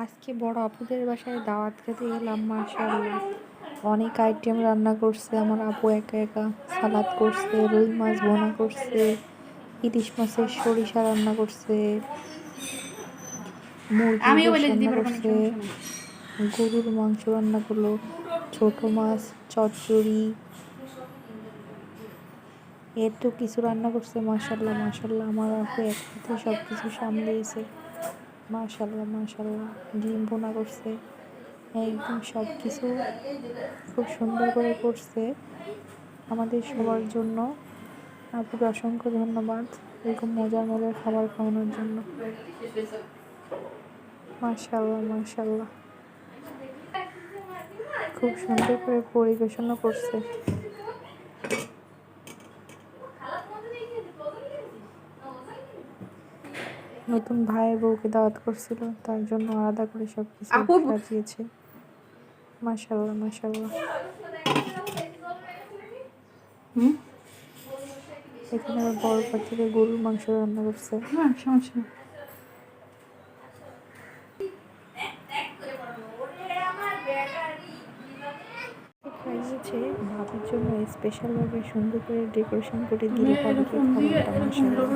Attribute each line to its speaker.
Speaker 1: আজকে বড় আপুদের বাসায় দাওয়াত খেতে গেলাম। মাশাআল্লাহ অনেক আইটেম রান্না করছে আমার আপু একা একা। সালাদ করছে, রুই মাছ ভোনা করছে, ইলিশ মাছের সরিষা রান্না করছে, মুরগির
Speaker 2: আমিও
Speaker 1: গোশত
Speaker 2: বলে দিতে
Speaker 1: রান্না
Speaker 2: পারবো না,
Speaker 1: করছে,
Speaker 2: সমস্যা নেই।
Speaker 1: গরুর মাংস রান্না করলো, ছোট মাছ চচ্চড়ি, এত কিছু রান্না করছে। মাশাআল্লাহ মাশাআল্লাহ আমার আপু এক হাতে সব কিছু সামলিয়েছে। মাশাআল্লাহ মাশাআল্লাহ ডিম ভুনা করছে, একদম সব কিছু খুব সুন্দর করে করছে আমাদের সবার জন্য। আপুকে অসংখ্য ধন্যবাদ এরকম মজার মজার খাবার খাওয়ানোর জন্য। মাশাআল্লাহ মাশাআল্লাহ খুব সুন্দর করে পরিবেশনা করছে। নতুন ভাইয়ের বউকে দাওয়াত করছিল, তার জন্য আলাদা করে সবকিছু
Speaker 2: আপু
Speaker 1: সাজিয়েছে। মাশাআল্লাহ মাশাআল্লাহ এখানে আবার বড় পাতিলে গরুর মাংস রান্না করছে।
Speaker 2: হ্যাঁ, সমস্যা নেই।
Speaker 1: খাইয়েছে ভাবির জন্য স্পেশাল ভাবে সুন্দর করে ডেকোরেশন করে দিল ভাবিকে খাবারটা। মাশাআল্লাহ।